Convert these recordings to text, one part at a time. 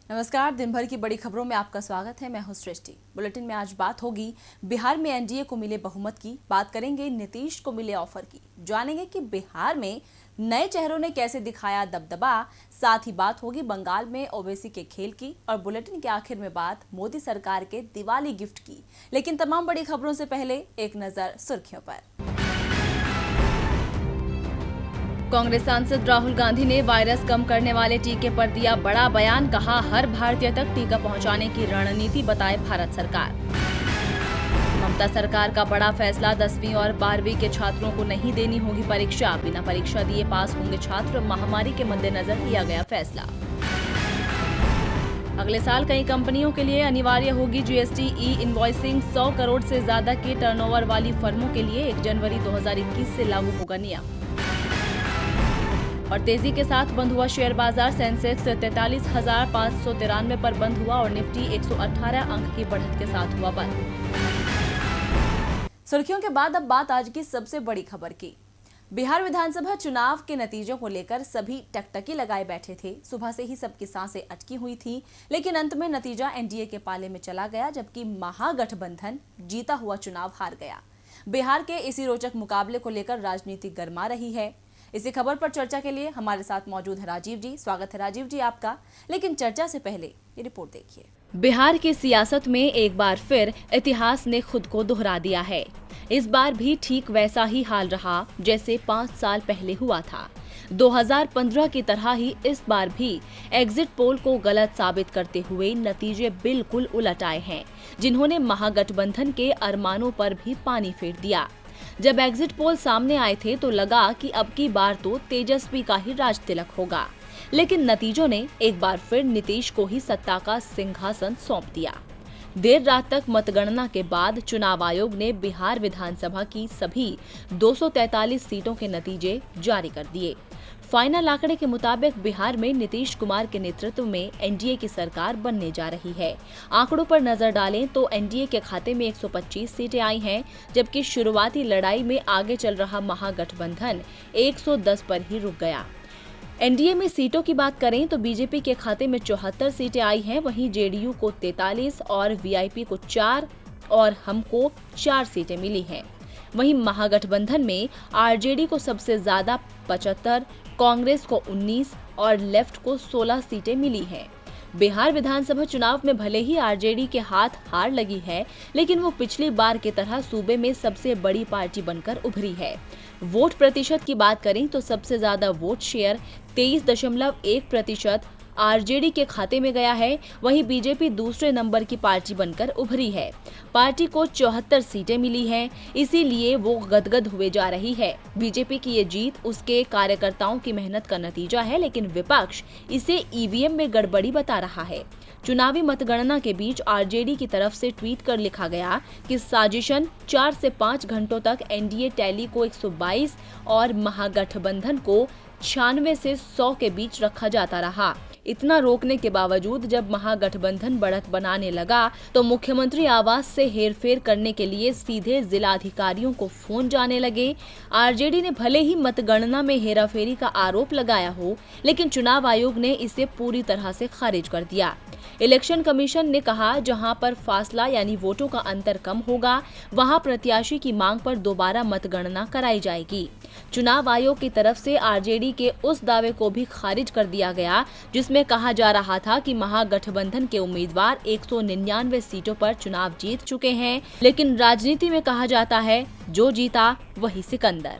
नमस्कार। दिन भर की बड़ी खबरों में आपका स्वागत है। मैं हूं सृष्टि। बुलेटिन में आज बात होगी बिहार में एनडीए को मिले बहुमत की। बात करेंगे नीतीश को मिले ऑफर की। जानेंगे कि बिहार में नए चेहरों ने कैसे दिखाया दबदबा। साथ ही बात होगी बंगाल में ओवैसी के खेल की। और बुलेटिन के आखिर में बात मोदी सरकार के दिवाली गिफ्ट की। लेकिन तमाम बड़ी खबरों से पहले एक नजर सुर्खियों पर। कांग्रेस सांसद राहुल गांधी ने वायरस कम करने वाले टीके पर दिया बड़ा बयान। कहा, हर भारतीय तक टीका पहुंचाने की रणनीति बताए भारत सरकार। ममता सरकार का बड़ा फैसला, 10वीं और 12वीं के छात्रों को नहीं देनी होगी परीक्षा। बिना परीक्षा दिए पास होंगे छात्र। महामारी के मद्देनजर लिया गया फैसला। अगले साल कई कंपनियों के लिए अनिवार्य होगी जीएसटी ई इनवॉइसिंग। 100 करोड़ से ज्यादा के टर्नओवर वाली फर्मों के लिए 1 जनवरी 2021 से लागू होगा नियम। और तेजी के साथ बंद हुआ शेयर बाजार। सेंसेक्स 43,593 पर बंद हुआ और निफ्टी 118 अंक की बढ़त के साथ हुआ बंद। सुर्खियों के बाद अब बात आज की सबसे बड़ी खबर की। बिहार विधानसभा चुनाव के नतीजों को लेकर सभी टकटकी लगाए बैठे थे। सुबह से ही सबकी सांसें अटकी हुई थी, लेकिन अंत में नतीजा एनडीए के पाले में चला गया, जबकि महागठबंधन जीता हुआ चुनाव हार गया। बिहार के इसी रोचक मुकाबले को लेकर राजनीति गर्मा रही है। इसी खबर पर चर्चा के लिए हमारे साथ मौजूद है राजीव जी। स्वागत है राजीव जी आपका। लेकिन चर्चा से पहले ये रिपोर्ट देखिए। बिहार की सियासत में एक बार फिर इतिहास ने खुद को दोहरा दिया है। इस बार भी ठीक वैसा ही हाल रहा जैसे 5 साल पहले हुआ था। 2015 की तरह ही इस बार भी एग्जिट पोल को गलत साबित करते हुए नतीजे बिल्कुल उलट आए हैं, जिन्होंने महागठबंधन के अरमानों पर भी पानी फेर दिया। जब एग्जिट पोल सामने आए थे तो लगा कि अब की बार तो तेजस्वी का ही राज तिलक होगा, लेकिन नतीजों ने एक बार फिर नीतीश को ही सत्ता का सिंहासन सौंप दिया। देर रात तक मतगणना के बाद चुनाव आयोग ने बिहार विधानसभा की सभी 243 सीटों के नतीजे जारी कर दिए। फाइनल आंकड़े के मुताबिक बिहार में नीतीश कुमार के नेतृत्व में एनडीए की सरकार बनने जा रही है। आंकड़ों पर नजर डालें तो एनडीए के खाते में 125 सीटें आई हैं, जबकि शुरुआती लड़ाई में आगे चल रहा महागठबंधन 110 पर ही रुक गया। एनडीए में सीटों की बात करें तो बीजेपी के खाते में 74 सीटें आई हैं, वहीं जेडीयू को 43 और वीआईपी को 4 और हमको 4 सीटें मिली हैं। वहीं महागठबंधन में आरजेडी को सबसे ज्यादा 75, कांग्रेस को 19 और लेफ्ट को 16 सीटें मिली हैं। बिहार विधानसभा चुनाव में भले ही आरजेडी के हाथ हार लगी है, लेकिन वो पिछली बार की तरह सूबे में सबसे बड़ी पार्टी बनकर उभरी है। वोट प्रतिशत की बात करें तो सबसे ज्यादा वोट शेयर 23.1% आरजेडी के खाते में गया है। वहीं बीजेपी दूसरे नंबर की पार्टी बनकर उभरी है। पार्टी को 74 सीटें मिली हैं, इसीलिए वो गदगद हुए जा रही है। बीजेपी की ये जीत उसके कार्यकर्ताओं की मेहनत का नतीजा है, लेकिन विपक्ष इसे ईवीएम में गड़बड़ी बता रहा है। चुनावी मतगणना के बीच आरजेडी की तरफ से ट्वीट कर लिखा गया कि साजिशन 4 से 5 घंटों तक एनडीए टैली को 122 और महागठबंधन को 96 से 100 के बीच रखा जाता रहा। इतना रोकने के बावजूद जब महागठबंधन बढ़त बनाने लगा तो मुख्यमंत्री आवास से हेरफेर करने के लिए सीधे जिला अधिकारियों को फोन जाने लगे। आरजेडी ने भले ही मतगणना में हेराफेरी का आरोप लगाया हो, लेकिन चुनाव आयोग ने इसे पूरी तरह से खारिज कर दिया। इलेक्शन कमीशन ने कहा, जहां पर फासला यानी वोटों का अंतर कम होगा, वहां प्रत्याशी की मांग पर दोबारा मतगणना कराई जाएगी। चुनाव आयोग की तरफ से आरजेडी के उस दावे को भी खारिज कर दिया गया जिसमें कहा जा रहा था कि महागठबंधन के उम्मीदवार 199 सीटों पर चुनाव जीत चुके हैं, लेकिन राजनीति में कहा जाता है जो जीता वही सिकंदर।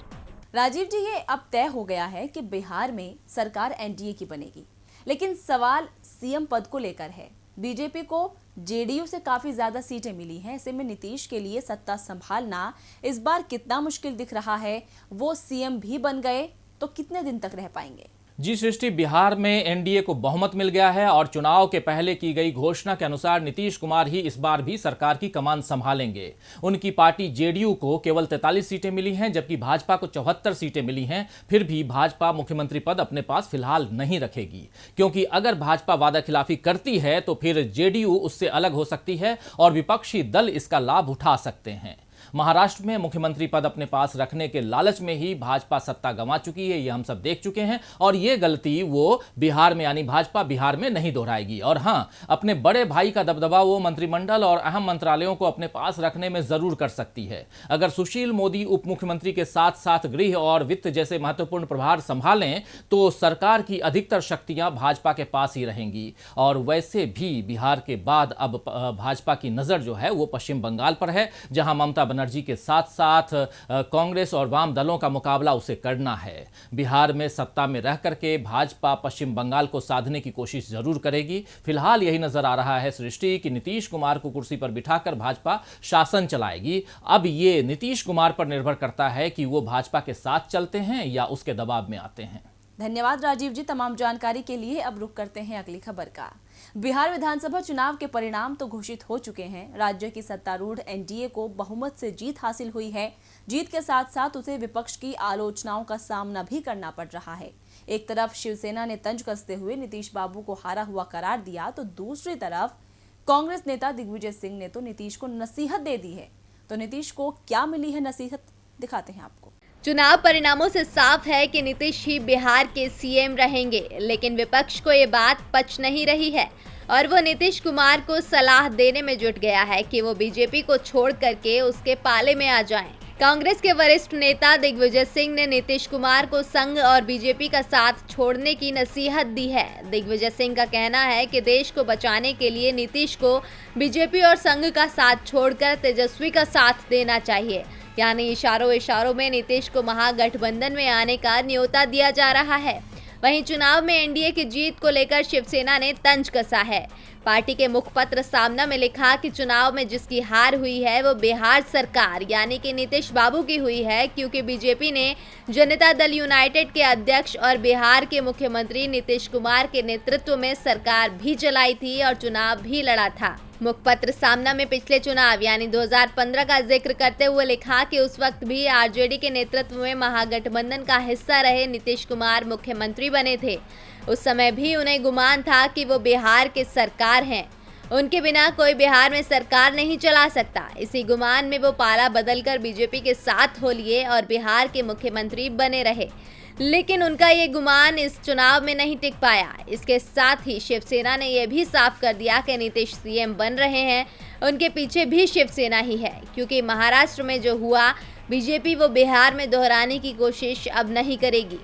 राजीव जी, ये अब तय हो गया है कि बिहार में सरकार एनडीए की बनेगी, लेकिन सवाल सीएम पद को लेकर है। बीजेपी को जेडीयू से काफी ज्यादा सीटें मिली हैं, ऐसे में नीतीश के लिए सत्ता संभालना इस बार कितना मुश्किल दिख रहा है। वो सीएम भी बन गए तो कितने दिन तक रह पाएंगे? जी सृष्टि, बिहार में एनडीए को बहुमत मिल गया है और चुनाव के पहले की गई घोषणा के अनुसार नीतीश कुमार ही इस बार भी सरकार की कमान संभालेंगे। उनकी पार्टी जेडीयू को केवल 43 सीटें मिली हैं, जबकि भाजपा को 74 सीटें मिली हैं। फिर भी भाजपा मुख्यमंत्री पद अपने पास फिलहाल नहीं रखेगी, क्योंकि अगर भाजपा वादाखिलाफी करती है तो फिर जेडीयू उससे अलग हो सकती है और विपक्षी दल इसका लाभ उठा सकते हैं। महाराष्ट्र में मुख्यमंत्री पद अपने पास रखने के लालच में ही भाजपा सत्ता गंवा चुकी है, ये हम सब देख चुके हैं और ये गलती वो बिहार में यानी भाजपा बिहार में नहीं दोहराएगी। और हां, अपने बड़े भाई का दबदबा वो मंत्रिमंडल और अहम मंत्रालयों को अपने पास रखने में जरूर कर सकती है। अगर सुशील मोदी उप मुख्यमंत्री के साथ साथ गृह और वित्त जैसे महत्वपूर्ण प्रभार संभालें तो सरकार की अधिकतर शक्तियां भाजपा के पास ही रहेंगी। और वैसे भी बिहार के बाद अब भाजपा की नजर जो है वो पश्चिम बंगाल पर है, जहां ममता बनर्जी के साथ साथ कांग्रेस और वाम दलों का मुकाबला उसे करना है। बिहार में सत्ता में रह करके भाजपा पश्चिम बंगाल को साधने की कोशिश जरूर करेगी। फिलहाल यही नजर आ रहा है सृष्टि कि नीतीश कुमार को कुर्सी पर बिठाकर भाजपा शासन चलाएगी। अब ये नीतीश कुमार पर निर्भर करता है कि वो भाजपा के साथ चलते हैं या उसके दबाव में आते हैं। धन्यवाद राजीव जी तमाम जानकारी के लिए। अब रुक करते हैं अगली खबर का। बिहार विधानसभा चुनाव के परिणाम तो घोषित हो चुके हैं। राज्य की सत्तारूढ़ एनडीए को बहुमत से जीत हासिल हुई है। जीत के साथ साथ उसे विपक्ष की आलोचनाओं का सामना भी करना पड़ रहा है। एक तरफ शिवसेना ने तंज कसते हुए नीतीश बाबू को हारा हुआ करार दिया, तो दूसरी तरफ कांग्रेस नेता दिग्विजय सिंह ने तो नीतीश को नसीहत दे दी है। तो नीतीश को क्या मिली है नसीहत, दिखाते हैं आपको। चुनाव परिणामों से साफ है कि नीतीश ही बिहार के सीएम रहेंगे, लेकिन विपक्ष को ये बात पच नहीं रही है और वो नीतीश कुमार को सलाह देने में जुट गया है कि वो बीजेपी को छोड़ करके उसके पाले में आ जाएं। कांग्रेस के वरिष्ठ नेता दिग्विजय सिंह ने नीतीश कुमार को संघ और बीजेपी का साथ छोड़ने की नसीहत दी है। दिग्विजय सिंह का कहना है कि देश को बचाने के लिए नीतीश को बीजेपी और संघ का साथ छोड़कर तेजस्वी का साथ देना चाहिए, यानी इशारों में नीतीश को महागठबंधन में आने का न्योता दिया जा रहा है। वहीं चुनाव में एनडीए की जीत को लेकर शिवसेना ने तंज कसा है। पार्टी के मुखपत्र सामना में लिखा कि चुनाव में जिसकी हार हुई है वो बिहार सरकार यानी कि नीतीश बाबू की हुई है, क्योंकि बीजेपी ने जनता दल यूनाइटेड के अध्यक्ष और बिहार के मुख्यमंत्री नीतीश कुमार के नेतृत्व में सरकार भी चलाई थी और चुनाव भी लड़ा था। मुखपत्र सामना में पिछले चुनाव यानी 2015 का जिक्र करते हुए लिखा कि उस वक्त भी आरजेडी के नेतृत्व में महागठबंधन का हिस्सा रहे नीतीश कुमार मुख्यमंत्री बने थे। उस समय भी उन्हें गुमान था कि वो बिहार के सरकार हैं, उनके बिना कोई बिहार में सरकार नहीं चला सकता। इसी गुमान में वो पाला बदलकर बीजेपी के साथ हो लिए और बिहार के मुख्यमंत्री बने रहे, लेकिन उनका ये गुमान इस चुनाव में नहीं टिक पाया। इसके साथ ही शिवसेना ने यह भी साफ कर दिया कि नीतीश सीएम बन रहे हैं, उनके पीछे भी शिवसेना ही है, क्योंकि महाराष्ट्र में जो हुआ बीजेपी वो बिहार में दोहराने की कोशिश अब नहीं करेगी।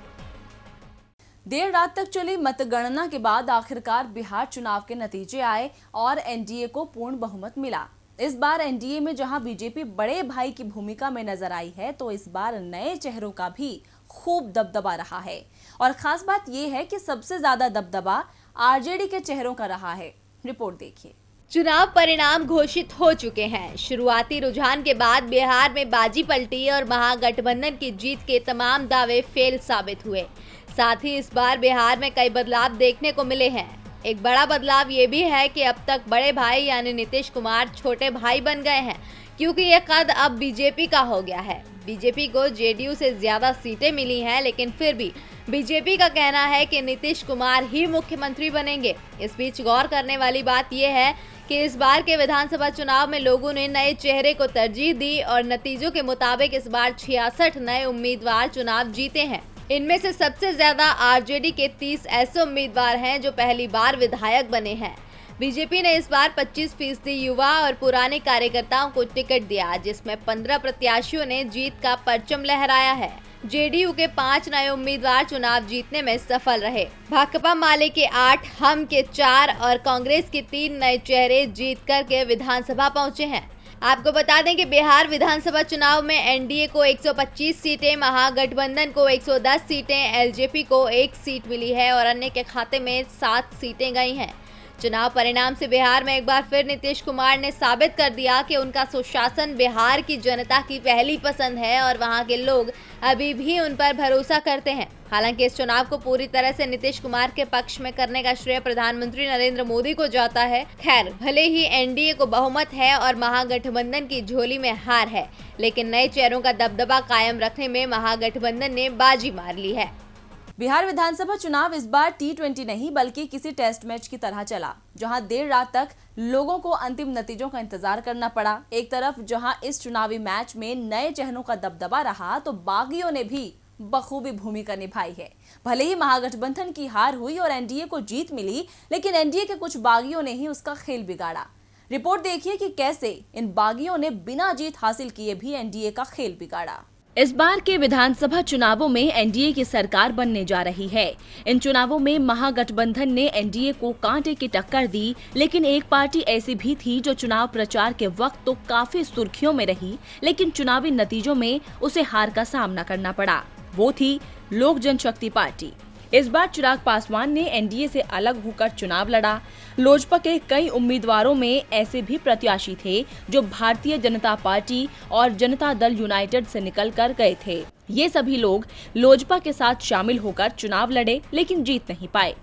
देर रात तक चली मतगणना के बाद आखिरकार बिहार चुनाव के नतीजे आए और एनडीए को पूर्ण बहुमत मिला। इस बार एनडीए में जहां बीजेपी बड़े भाई की भूमिका में नजर आई है, तो इस बार नए चेहरों का भी खूब दबदबा रहा है। और खास बात यह है कि सबसे ज्यादा दबदबा आरजेडी के चेहरों का रहा है। रिपोर्ट देखिए। चुनाव परिणाम घोषित हो चुके हैं। शुरुआती रुझान के बाद बिहार में बाजी पलटी और महागठबंधन की जीत के तमाम दावे फेल साबित हुए। साथ ही इस बार बिहार में कई बदलाव देखने को मिले हैं। एक बड़ा बदलाव ये भी है कि अब तक बड़े भाई यानी नीतीश कुमार छोटे भाई बन गए हैं, क्योंकि ये कद अब बीजेपी का हो गया है। बीजेपी को जेडीयू से ज्यादा सीटें मिली हैं, लेकिन फिर भी बीजेपी का कहना है कि नीतीश कुमार ही मुख्यमंत्री बनेंगे। इस बीच गौर करने वाली बात यह है कि इस बार के विधानसभा चुनाव में लोगों ने नए चेहरे को तरजीह दी और नतीजों के मुताबिक इस बार 66 नए उम्मीदवार चुनाव जीते हैं। इनमें से सबसे ज्यादा आरजेडी के 30 ऐसे उम्मीदवार हैं जो पहली बार विधायक बने हैं। बीजेपी ने इस बार 25% युवा और पुराने कार्यकर्ताओं को टिकट दिया, जिसमें 15 प्रत्याशियों ने जीत का परचम लहराया है। जेडीयू के 5 नए उम्मीदवार चुनाव जीतने में सफल रहे। भाकपा माले के 8, हम के 4 और कांग्रेस के 3 नए चेहरे जीत करके विधानसभा पहुंचे हैं। आपको बता दें कि बिहार विधानसभा चुनाव में एनडीए को 125 सीटें, महागठबंधन को 110 सीटें, एलजेपी को 1 सीट मिली है और अन्य के खाते में 7 सीटें गई हैं। चुनाव परिणाम से बिहार में एक बार फिर नीतीश कुमार ने साबित कर दिया कि उनका सुशासन बिहार की जनता की पहली पसंद है और वहां के लोग अभी भी उन पर भरोसा करते हैं। हालांकि इस चुनाव को पूरी तरह से नीतीश कुमार के पक्ष में करने का श्रेय प्रधानमंत्री नरेंद्र मोदी को जाता है। खैर, भले ही एनडीए को बहुमत है और महागठबंधन की झोली में हार है, लेकिन नए चेहरों का दबदबा कायम रखने में महागठबंधन ने बाजी मार ली है। बिहार विधानसभा चुनाव इस बार T20 नहीं बल्कि किसी टेस्ट मैच की तरह चला, जहां देर रात तक लोगों को अंतिम नतीजों का इंतजार करना पड़ा। एक तरफ जहां इस चुनावी मैच में नए चेहरों का दबदबा रहा, तो बागियों ने भी बखूबी भूमिका निभाई है। भले ही महागठबंधन की हार हुई और एनडीए को जीत मिली, लेकिन एनडीए के कुछ बागियों ने ही उसका खेल बिगाड़ा। रिपोर्ट देखिए कि कैसे इन बागियों ने बिना जीत हासिल किए भी एनडीए का खेल बिगाड़ा। इस बार के विधानसभा चुनावों में एनडीए की सरकार बनने जा रही है। इन चुनावों में महागठबंधन ने एनडीए को कांटे की टक्कर दी, लेकिन एक पार्टी ऐसी भी थी जो चुनाव प्रचार के वक्त तो काफी सुर्खियों में रही, लेकिन चुनावी नतीजों में उसे हार का सामना करना पड़ा। वो थी लोक जनशक्ति पार्टी। इस बार चिराग पासवान ने एनडीए से अलग होकर चुनाव लड़ा। लोजपा के कई उम्मीदवारों में ऐसे भी प्रत्याशी थे जो भारतीय जनता पार्टी और जनता दल यूनाइटेड से निकल कर गए थे। ये सभी लोग लोजपा के साथ शामिल होकर चुनाव लड़े, लेकिन जीत नहीं पाए।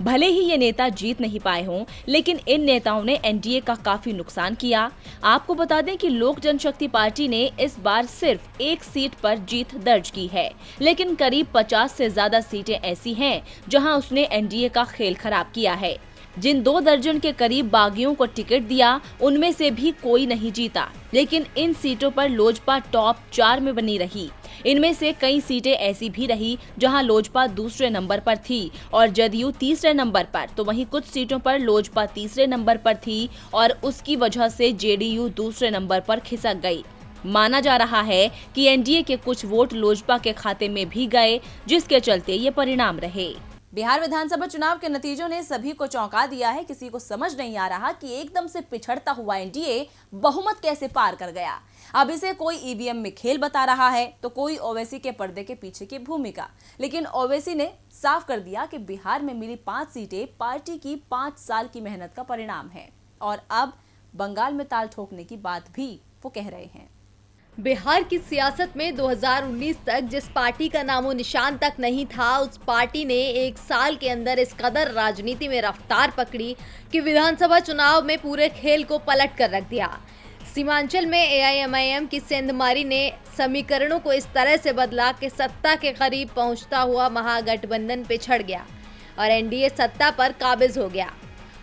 भले ही ये नेता जीत नहीं पाए हों, लेकिन इन नेताओं ने एनडीए का काफी नुकसान किया। आपको बता दें कि लोक जनशक्ति पार्टी ने इस बार सिर्फ एक सीट पर जीत दर्ज की है, लेकिन करीब 50 से ज्यादा सीटें ऐसी हैं जहां उसने एनडीए का खेल खराब किया है। जिन 2 दर्जन के करीब बागियों को टिकट दिया, उनमें से भी कोई नहीं जीता, लेकिन इन सीटों पर लोजपा टॉप 4 में बनी रही। इनमें से कई सीटें ऐसी भी रही जहां लोजपा दूसरे नंबर पर थी और जदयू तीसरे नंबर पर, तो वहीं कुछ सीटों पर लोजपा तीसरे नंबर पर थी और उसकी वजह से जेडीयू दूसरे नंबर पर खिसक गई। माना जा रहा है कि एनडीए के कुछ वोट लोजपा के खाते में भी गए, जिसके चलते ये परिणाम रहे। बिहार विधानसभा चुनाव के नतीजों ने सभी को चौंका दिया है। किसी को समझ नहीं आ रहा कि एकदम से पिछड़ता हुआ एनडीए बहुमत कैसे पार कर गया। अब इसे कोई ईवीएम में खेल बता रहा है, तो कोई ओवैसी के पर्दे के पीछे की भूमिका। लेकिन ओवैसी ने साफ कर दिया कि बिहार में मिली 5 सीटें पार्टी की 5 साल की मेहनत का परिणाम है, और अब बंगाल में ताल ठोकने की बात भी वो कह रहे हैं। बिहार की सियासत में 2019 तक जिस पार्टी का नामो निशान तक नहीं था, उस पार्टी ने 1 साल के अंदर इस कदर राजनीति में रफ्तार पकड़ी कि विधानसभा चुनाव में पूरे खेल को पलट कर रख दिया। सीमांचल में एआईएमआईएम की सेंधमारी ने समीकरणों को इस तरह से बदला कि सत्ता के करीब पहुंचता हुआ महागठबंधन पिछड़ गया और एनडीए सत्ता पर काबिज हो गया।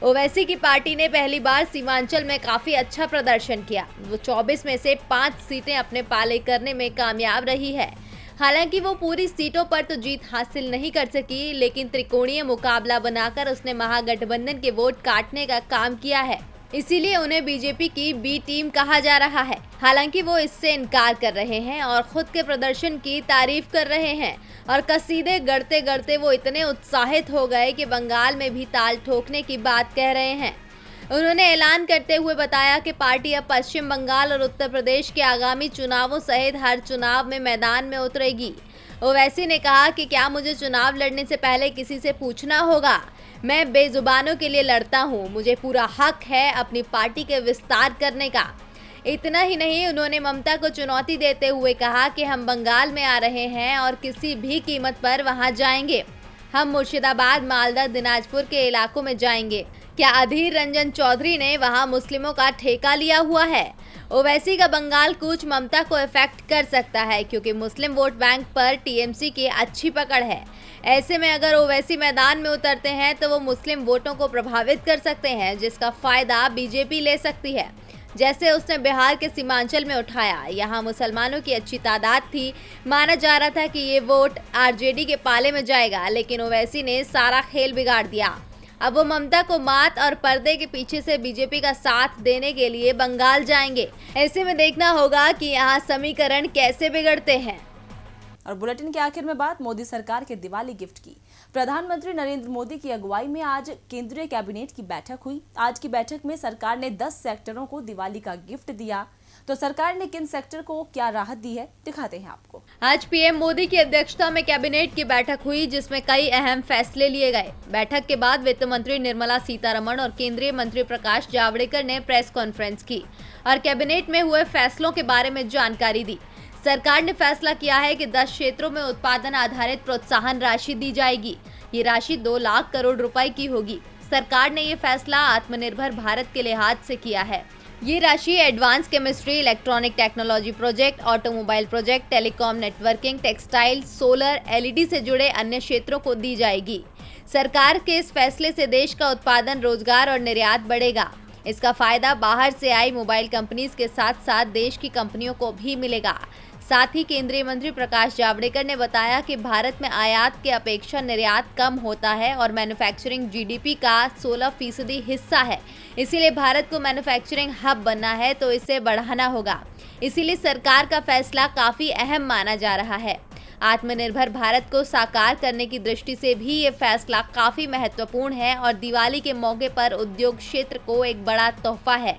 ओवैसी की पार्टी ने पहली बार सीमांचल में काफी अच्छा प्रदर्शन किया। वो 24 में से 5 सीटें अपने पाले करने में कामयाब रही है। हालांकि वो पूरी सीटों पर तो जीत हासिल नहीं कर सकी, लेकिन त्रिकोणीय मुकाबला बनाकर उसने महागठबंधन के वोट काटने का काम किया है। इसीलिए उन्हें बीजेपी की बी टीम कहा जा रहा है। हालांकि वो इससे इनकार कर रहे हैं और खुद के प्रदर्शन की तारीफ कर रहे हैं, और कसीदे गढ़ते गढ़ते वो इतने उत्साहित हो गए कि बंगाल में भी ताल ठोकने की बात कह रहे हैं। उन्होंने ऐलान करते हुए बताया कि पार्टी अब पश्चिम बंगाल और उत्तर प्रदेश के आगामी चुनावों सहित हर चुनाव में मैदान में उतरेगी। ओवैसी ने कहा कि क्या मुझे चुनाव लड़ने से पहले किसी से पूछना होगा? मैं बेजुबानों के लिए लड़ता हूँ। मुझे पूरा हक है अपनी पार्टी के विस्तार करने का। इतना ही नहीं, उन्होंने ममता को चुनौती देते हुए कहा कि हम बंगाल में आ रहे हैं और किसी भी कीमत पर वहां जाएंगे। हम मुर्शिदाबाद, मालदा, दिनाजपुर के इलाकों में जाएंगे। क्या अधीर रंजन चौधरी ने वहां मुस्लिमों का ठेका लिया हुआ है? ओवैसी का बंगाल कूच ममता को इफेक्ट कर सकता है, क्योंकि मुस्लिम वोट बैंक पर टीएमसी की अच्छी पकड़ है। ऐसे में अगर ओवैसी मैदान में उतरते हैं तो वो मुस्लिम वोटों को प्रभावित कर सकते हैं, जिसका फायदा बीजेपी ले सकती है, जैसे उसने बिहार के सीमांचल में उठाया। यहाँ मुसलमानों की अच्छी तादाद थी। माना जा रहा था कि ये वोट आरजेडी के पाले में जाएगा, लेकिन ओवैसी ने सारा खेल बिगाड़ दिया। अब वो ममता को मात और पर्दे के पीछे से बीजेपी का साथ देने के लिए बंगाल जाएंगे। ऐसे में देखना होगा कि यहाँ समीकरण कैसे बिगड़ते हैं। और बुलेटिन के आखिर में बात मोदी सरकार के दिवाली गिफ्ट की। प्रधानमंत्री नरेंद्र मोदी की अगुवाई में आज केंद्रीय कैबिनेट की बैठक हुई। आज की बैठक में सरकार ने 10 सेक्टरों को दिवाली का गिफ्ट दिया। तो सरकार ने किन सेक्टर को क्या राहत दी है, दिखाते हैं आपको। आज पीएम मोदी की अध्यक्षता में कैबिनेट की बैठक हुई, जिसमें कई अहम फैसले लिए गए। बैठक के बाद वित्त मंत्री निर्मला सीतारमण और केंद्रीय मंत्री प्रकाश जावड़ेकर ने प्रेस कॉन्फ्रेंस की और कैबिनेट में हुए फैसलों के बारे में जानकारी दी। सरकार ने फैसला किया है कि 10 क्षेत्रों में उत्पादन आधारित प्रोत्साहन राशि दी जाएगी। ये राशि 2 लाख करोड़ रुपए की होगी। सरकार ने ये फैसला आत्मनिर्भर भारत के लिहाज से किया है। ये राशि advance chemistry, electronic technology project, automobile project, telecom networking, textile, solar, LED से जुड़े अन्य क्षेत्रों को दी जाएगी। सरकार के इस फैसले से देश का उत्पादन, रोजगार और निर्यात बढ़ेगा। इसका फायदा बाहर से आई मोबाइल कंपनीज के साथ साथ देश की कंपनियों को भी मिलेगा। साथ ही केंद्रीय मंत्री प्रकाश जावड़ेकर ने बताया कि भारत में आयात के अपेक्षा निर्यात कम होता है और मैन्युफैक्चरिंग जीडीपी का 16% हिस्सा है। इसीलिए भारत को मैन्युफैक्चरिंग हब बनना है तो इसे बढ़ाना होगा। इसीलिए सरकार का फैसला काफी अहम माना जा रहा है। आत्मनिर्भर भारत को साकार करने की दृष्टि से भी ये फैसला काफी महत्वपूर्ण है और दिवाली के मौके पर उद्योग क्षेत्र को एक बड़ा तोहफा है।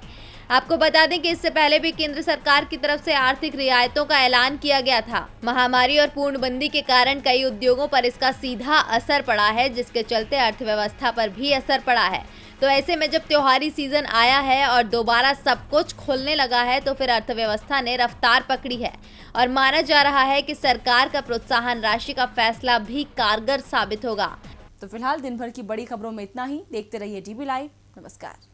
आपको बता दें कि इससे पहले भी केंद्र सरकार की तरफ से आर्थिक रियायतों का ऐलान किया गया था। महामारी और पूर्णबंदी के कारण कई उद्योगों पर इसका सीधा असर पड़ा है, जिसके चलते अर्थव्यवस्था पर भी असर पड़ा है। तो ऐसे में जब त्योहारी सीजन आया है और दोबारा सब कुछ खुलने लगा है तो फिर अर्थव्यवस्था ने रफ्तार पकड़ी है और माना जा रहा है कि सरकार का प्रोत्साहन राशि का फैसला भी कारगर साबित होगा। तो फिलहाल दिन भर की बड़ी खबरों में इतना ही। देखते रहिए DB लाइव। नमस्कार।